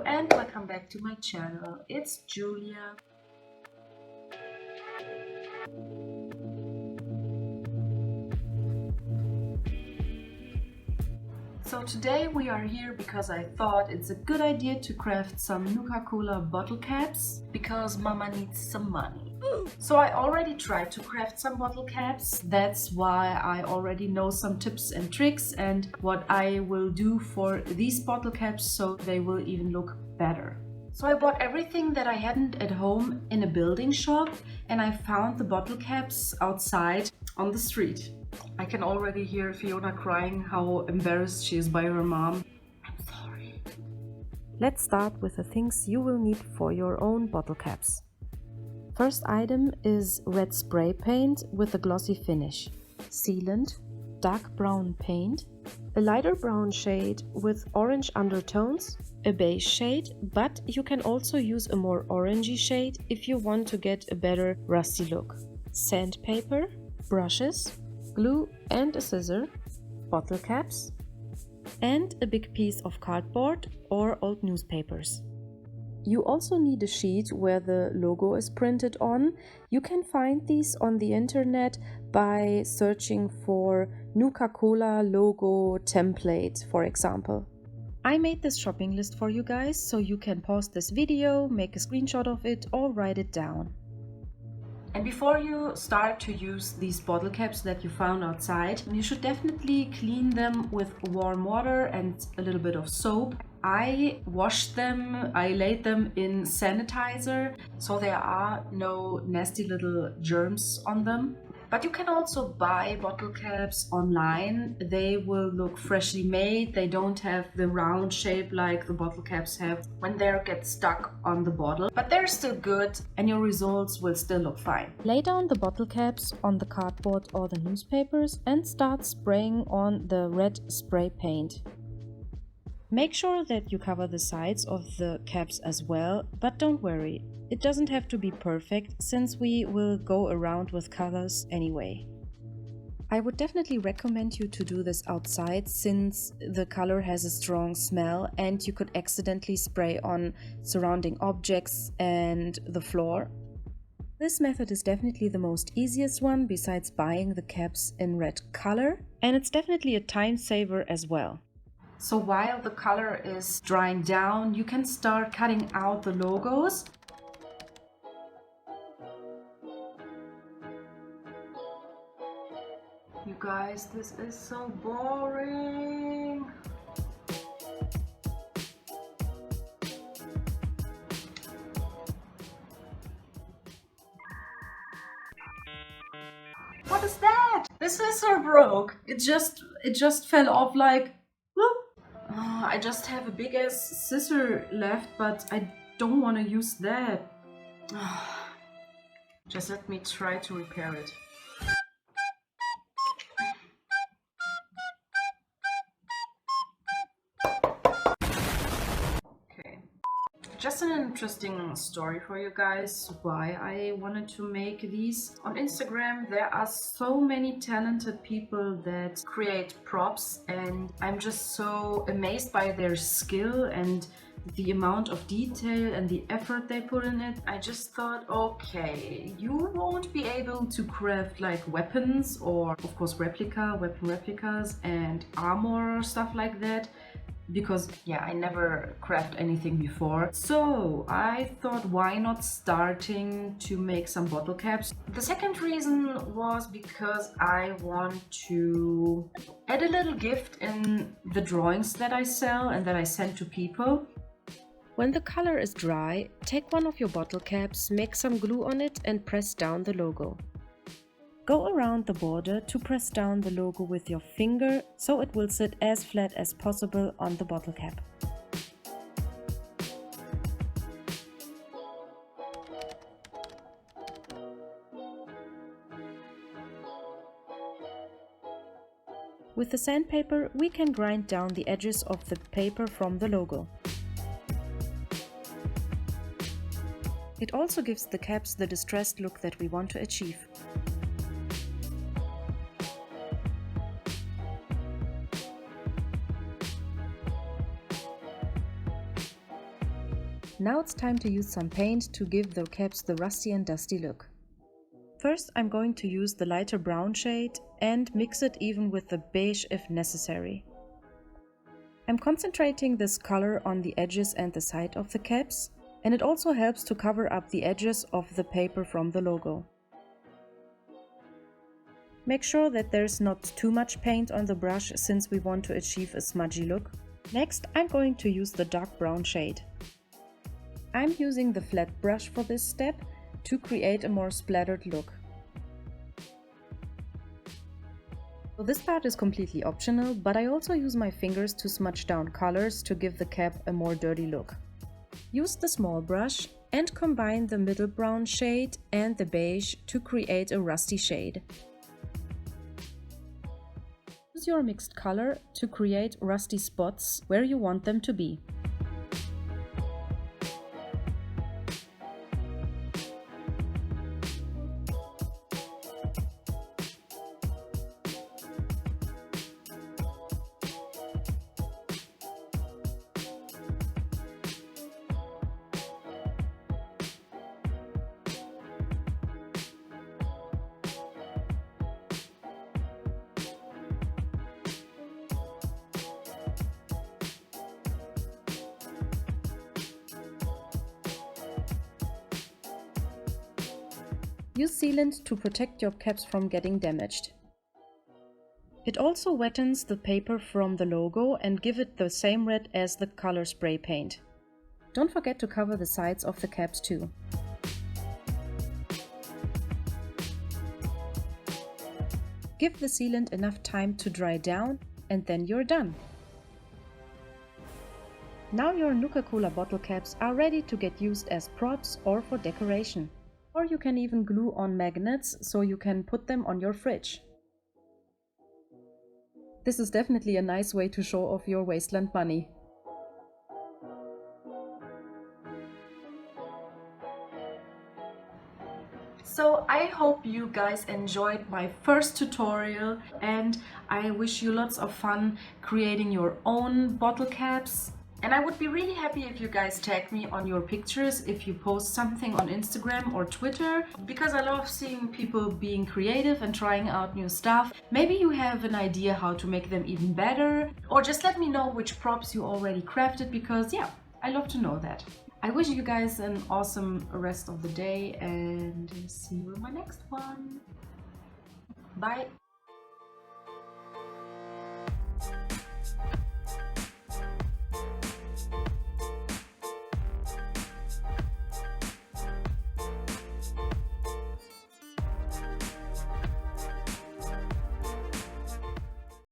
Hello and welcome back to my channel. It's Julia. So today we are here because I thought it's a good idea to craft some Nuka Cola bottle caps because Mama needs some money. So I already tried to craft some bottle caps. That's why I already know some tips and tricks and what I will do for these bottle caps so they will even look better. So I bought everything that I hadn't at home in a building shop and I found the bottle caps outside on the street. I can already hear Fiona crying how embarrassed she is by her mom. I'm sorry. Let's start with the things you will need for your own bottle caps. First item is red spray paint with a glossy finish, sealant, dark brown paint, a lighter brown shade with orange undertones, a beige shade, but you can also use a more orangey shade if you want to get a better rusty look, sandpaper, brushes, glue and a scissor, bottle caps, and a big piece of cardboard or old newspapers. You also need a sheet where the logo is printed on. You can find these on the internet by searching for Nuka Cola logo template, for example. I made this shopping list for you guys, so you can pause this video, make a screenshot of it or write it down. And before you start to use these bottle caps that you found outside, you should definitely clean them with warm water and a little bit of soap. I washed them, I laid them in sanitizer, so there are no nasty little germs on them. But you can also buy bottle caps online. They will look freshly made. They don't have the round shape like the bottle caps have when they get stuck on the bottle. But they're still good and your results will still look fine. Lay down the bottle caps on the cardboard or the newspapers and start spraying on the red spray paint. Make sure that you cover the sides of the caps as well, but don't worry, it doesn't have to be perfect since we will go around with colors anyway. I would definitely recommend you to do this outside since the color has a strong smell and you could accidentally spray on surrounding objects and the floor. This method is definitely the most easiest one besides buying the caps in red color, and it's definitely a time saver as well. So while the color is drying down, you can start cutting out the logos. You guys, this is so boring. What is that? This scissor broke. It just fell off like whoop. Oh, I just have a big ass scissor left, but I don't want to use that. Just let me try to repair it. Okay. Just an interesting story for you guys why I wanted to make these. On Instagram there are so many talented people that create props and I'm just so amazed by their skill and the amount of detail and the effort they put in it. I just thought, okay, you won't be able to craft like weapons or of course weapon replicas and armor or stuff like that. Because yeah, I never craft anything before. So I thought, why not starting to make some bottle caps? The second reason was because I want to add a little gift in the drawings that I sell and that I send to people. When the color is dry, take one of your bottle caps, make some glue on it and press down the logo. Go around the border to press down the logo with your finger so it will sit as flat as possible on the bottle cap. With the sandpaper, we can grind down the edges of the paper from the logo. It also gives the caps the distressed look that we want to achieve. Now it's time to use some paint to give the caps the rusty and dusty look. First, I'm going to use the lighter brown shade and mix it even with the beige if necessary. I'm concentrating this color on the edges and the side of the caps, and it also helps to cover up the edges of the paper from the logo. Make sure that there's not too much paint on the brush since we want to achieve a smudgy look. Next, I'm going to use the dark brown shade. I'm using the flat brush for this step to create a more splattered look. So this part is completely optional, but I also use my fingers to smudge down colors to give the cap a more dirty look. Use the small brush and combine the middle brown shade and the beige to create a rusty shade. Use your mixed color to create rusty spots where you want them to be. Use sealant to protect your caps from getting damaged. It also wettens the paper from the logo and give it the same red as the color spray paint. Don't forget to cover the sides of the caps too. Give the sealant enough time to dry down and then you're done. Now your Nuka-Cola bottle caps are ready to get used as props or for decoration. Or you can even glue on magnets so you can put them on your fridge. This is definitely a nice way to show off your wasteland money. So I hope you guys enjoyed my first tutorial, and I wish you lots of fun creating your own bottle caps. And I would be really happy if you guys tag me on your pictures if you post something on Instagram or Twitter, because I love seeing people being creative and trying out new stuff. Maybe you have an idea how to make them even better, or just let me know which props you already crafted, because yeah, I love to know that. I wish you guys an awesome rest of the day and see you in my next one. Bye!